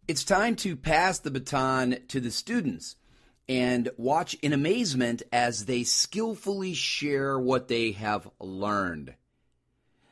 It's time to pass the baton to the students and watch in amazement as they skillfully share what they have learned.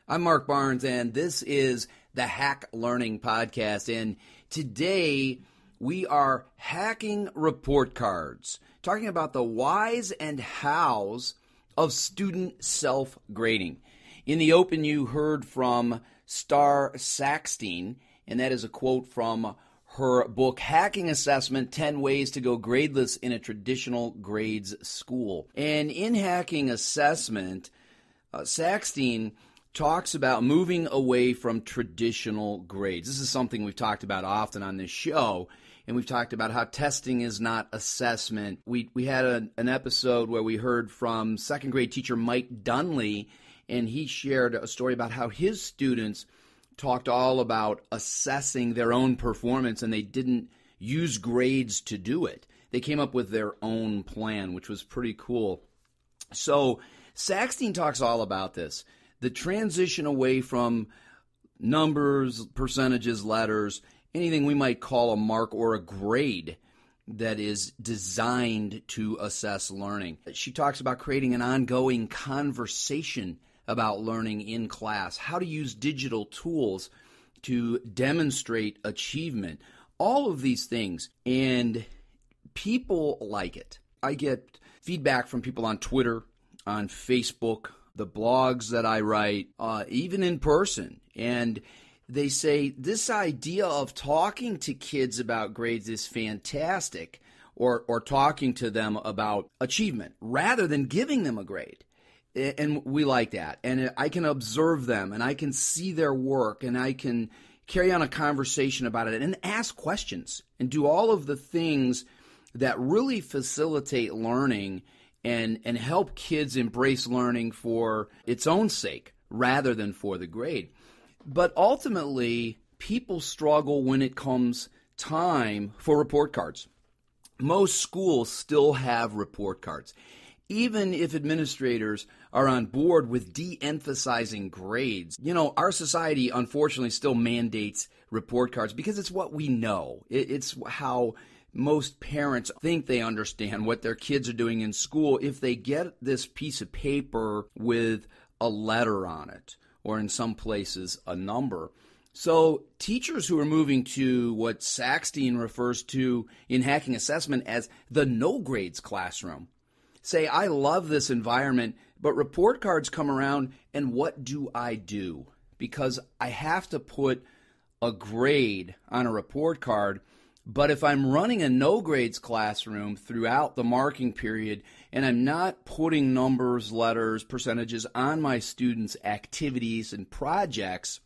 I'm Mark Barnes, and this is the Hack Learning Podcast, and today we are hacking report cards, talking about the whys and hows of student self-grading. In the open, you heard from Star Sackstein, and that is a quote from her book, Hacking Assessment, 10 Ways to Go Gradeless in a Traditional Grades School. And in Hacking Assessment, Sackstein talks about moving away from traditional grades. This is something we've talked about often on this show, and we've talked about how testing is not assessment. We had an episode where we heard from second grade teacher Mike Dunley, and he shared a story about how his students talked all about assessing their own performance, and they didn't use grades to do it. They came up with their own plan, which was pretty cool. So Sackstein talks all about this, the transition away from numbers, percentages, letters, anything we might call a mark or a grade that is designed to assess learning. She talks about creating an ongoing conversation about learning in class, how to use digital tools to demonstrate achievement, all of these things, and people like it. I get feedback from people on Twitter, on Facebook, the blogs that I write, even in person, and they say this idea of talking to kids about grades is fantastic, or talking to them about achievement rather than giving them a grade. And we like that. And I can observe them, and I can see their work, and I can carry on a conversation about it and ask questions and do all of the things that really facilitate learning and help kids embrace learning for its own sake rather than for the grade. But ultimately, people struggle when it comes time for report cards. Most schools still have report cards. Even if administrators are on board with de-emphasizing grades, our society unfortunately still mandates report cards because it's what we know. It's how most parents think they understand what their kids are doing in school if they get this piece of paper with a letter on it, or in some places a number. So teachers who are moving to what Sackstein refers to in Hacking Assessment as the no grades classroom say, I love this environment, but report cards come around, and what do I do? Because I have to put a grade on a report card, but if I'm running a no grades classroom throughout the marking period, and I'm not putting numbers, letters, percentages on my students' activities and projects,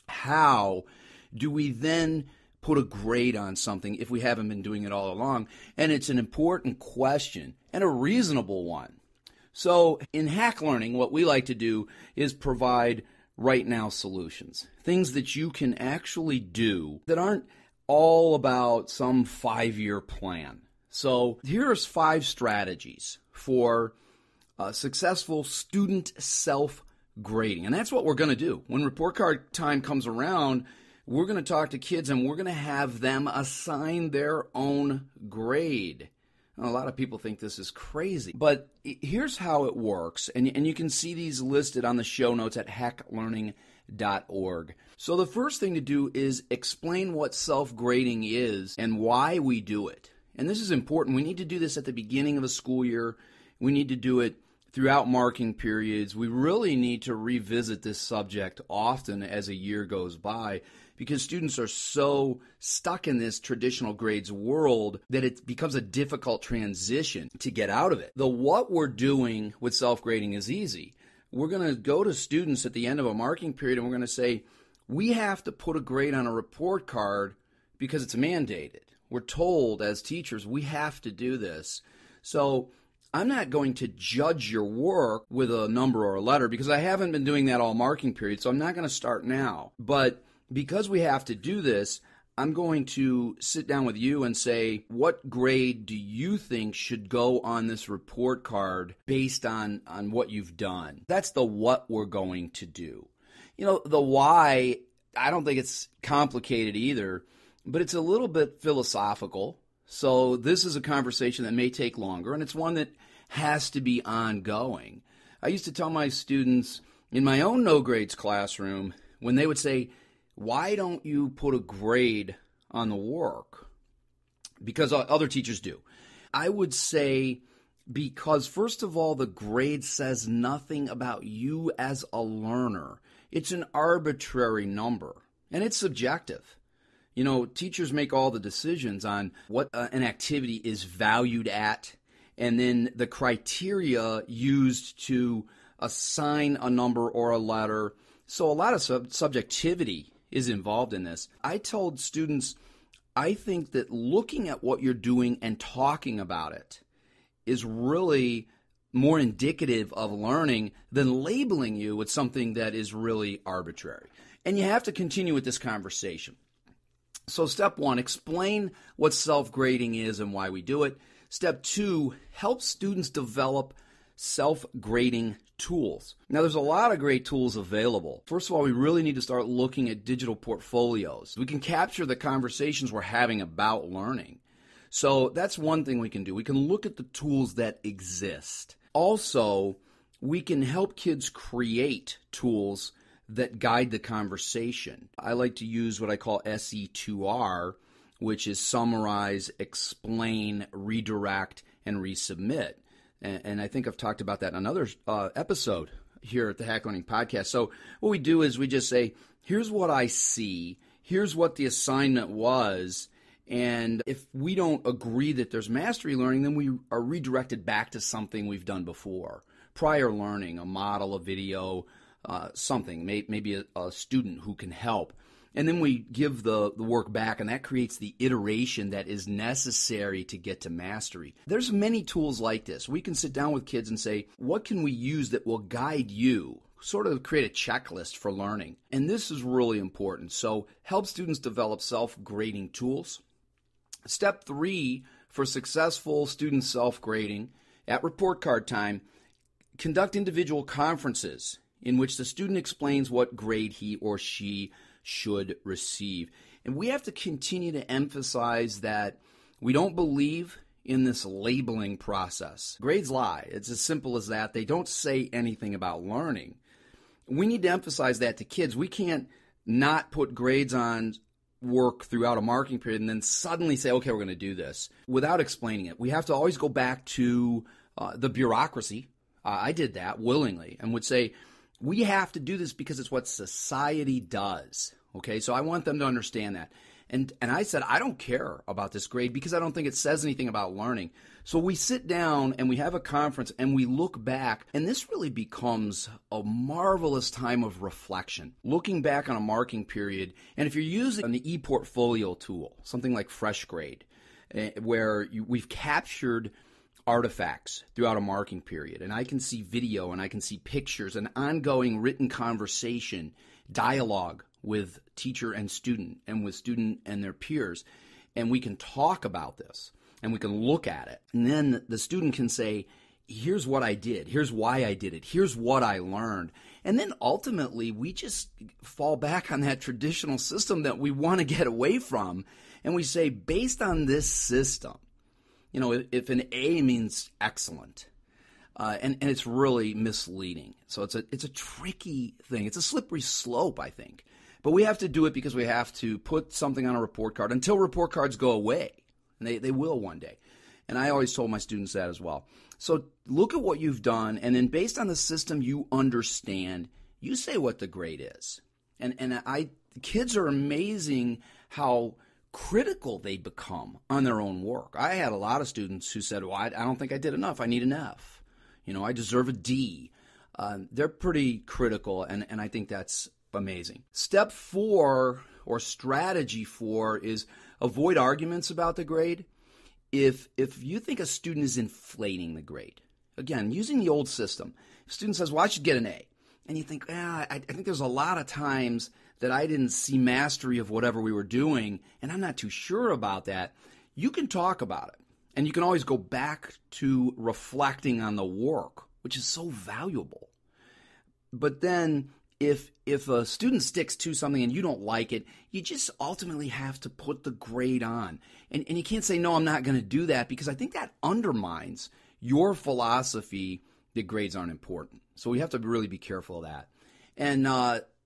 how do we then put a grade on something if we haven't been doing it all along? And it's an important question and a reasonable one. So in Hack Learning, what we like to do is provide right now solutions, things that you can actually do that aren't all about some 5-year plan. So here's 5 strategies for successful student self-grading. And that's what we're going to do. When report card time comes around, we're going to talk to kids, and we're going to have them assign their own grade. A lot of people think this is crazy, but here's how it works, and you can see these listed on the show notes at hacklearning.org. So the first thing to do is explain what self-grading is and why we do it. And this is important. We need to do this at the beginning of a school year. We need to do it throughout marking periods. We really need to revisit this subject often as a year goes by, because students are so stuck in this traditional grades world that it becomes a difficult transition to get out of it. The what we're doing with self-grading is easy. We're going to go to students at the end of a marking period, and we're going to say, we have to put a grade on a report card because it's mandated. We're told as teachers we have to do this. So I'm not going to judge your work with a number or a letter because I haven't been doing that all marking period, so I'm not going to start now. But because we have to do this, I'm going to sit down with you and say, what grade do you think should go on this report card based on what you've done? That's the what we're going to do. You know, the why, I don't think it's complicated either. but it's a little bit philosophical. So this is a conversation that may take longer, and it's one that has to be ongoing. I used to tell my students in my own no grades classroom, when they would say, why don't you put a grade on the work? Because other teachers do. I would say, because first of all, the grade says nothing about you as a learner. It's an arbitrary number, and it's subjective. You know, teachers make all the decisions on what an activity is valued at, and then the criteria used to assign a number or a letter. So a lot of subjectivity is involved in this. I told students, I think that looking at what you're doing and talking about it is really more indicative of learning than labeling you with something that is really arbitrary. And you have to continue with this conversation. So step 1, explain what self-grading is and why we do it. Step 2, help students develop self-grading tools. Now, there's a lot of great tools available. First of all, we really need to start looking at digital portfolios. We can capture the conversations we're having about learning. So that's one thing we can do. We can look at the tools that exist. Also, we can help kids create tools that guide the conversation. I like to use what I call SE2R, which is summarize, explain, redirect, and resubmit. And I think I've talked about that in another episode here at the Hack Learning Podcast. So what we do is we just say, here's what I see, here's what the assignment was, and if we don't agree that there's mastery learning, then we are redirected back to something we've done before. Prior learning, a model, a video, something, maybe a student who can help. And then we give the work back, and that creates the iteration that is necessary to get to mastery. There's many tools like this. We can sit down with kids and say, what can we use that will guide you? Sort of create a checklist for learning. And this is really important. So help students develop self-grading tools. Step 3 for successful student self-grading, at report card time, conduct individual conferences in which the student explains what grade he or she should receive. And we have to continue to emphasize that we don't believe in this labeling process. Grades lie. It's as simple as that. They don't say anything about learning. We need to emphasize that to kids. We can't not put grades on work throughout a marking period and then suddenly say, okay, we're going to do this without explaining it. We have to always go back to the bureaucracy. I did that willingly and would say, we have to do this because it's what society does. Okay, so I want them to understand that. And I said, I don't care about this grade because I don't think it says anything about learning. So we sit down and we have a conference and we look back, and this really becomes a marvelous time of reflection. Looking back on a marking period, and if you're using an e-portfolio tool, something like FreshGrade, where we've captured artifacts throughout a marking period, and I can see video and I can see pictures, an ongoing written conversation, dialogue with teacher and student and with student and their peers, and we can talk about this and we can look at it, and then the student can say, here's what I did, here's why I did it, here's what I learned. And then ultimately we just fall back on that traditional system that we want to get away from, and we say, based on this system, you know, if an A means excellent, and it's really misleading. So it's a tricky thing. It's a slippery slope, I think. But we have to do it because we have to put something on a report card until report cards go away. And they will one day. And I always told my students that as well. So look at what you've done, and then based on the system you understand, you say what the grade is. And kids are amazing how critical they become on their own work. I had a lot of students who said, well, I don't think I did enough. I need an F. You know, I deserve a D. They're pretty critical, and I think that's amazing. Step 4, or strategy 4, is avoid arguments about the grade. If you think a student is inflating the grade, again, using the old system, if a student says, well, I should get an A, and you think, I think there's a lot of times that I didn't see mastery of whatever we were doing, and I'm not too sure about that, you can talk about it. And you can always go back to reflecting on the work, which is so valuable. But then, if a student sticks to something and you don't like it, you just ultimately have to put the grade on. And you can't say, no, I'm not going to do that, because I think that undermines your philosophy that grades aren't important. So we have to really be careful of that. And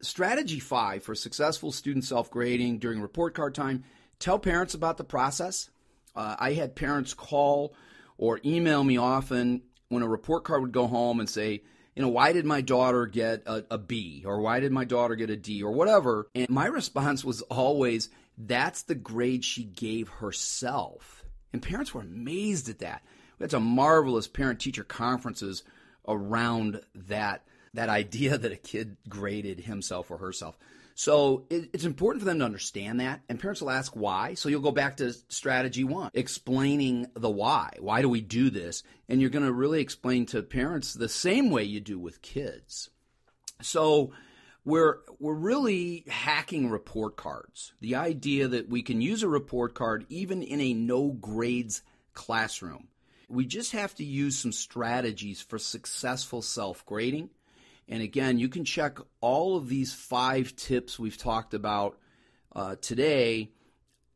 strategy 5 for successful student self-grading during report card time, tell parents about the process. I had parents call or email me often when a report card would go home and say, why did my daughter get a B, or why did my daughter get a D, or whatever? And my response was always, that's the grade she gave herself. And parents were amazed at that. We had some marvelous parent-teacher conferences around that idea that a kid graded himself or herself. So it's important for them to understand that, and parents will ask why. So you'll go back to strategy 1, explaining the why. Why do we do this? And you're going to really explain to parents the same way you do with kids. So we're really hacking report cards. The idea that we can use a report card even in a no grades classroom. We just have to use some strategies for successful self-grading. And again, you can check all of these 5 tips we've talked about today.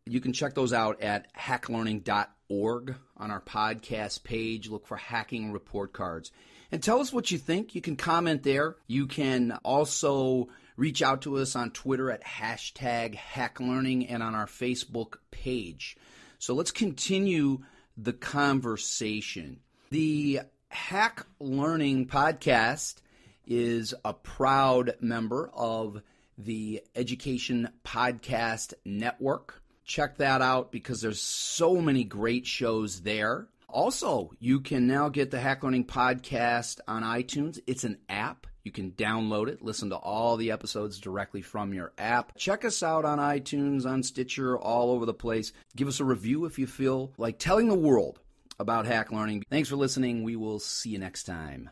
You can check those out at hacklearning.org on our podcast page. Look for hacking report cards. And tell us what you think. You can comment there. You can also reach out to us on Twitter at #hacklearning and on our Facebook page. So let's continue the conversation. The Hack Learning podcast is a proud member of the Education Podcast Network. Check that out because there's so many great shows there. Also, you can now get the Hack Learning Podcast on iTunes. It's an app. You can download it, listen to all the episodes directly from your app. Check us out on iTunes, on Stitcher, all over the place. Give us a review if you feel like telling the world about hack learning. Thanks for listening. We will see you next time.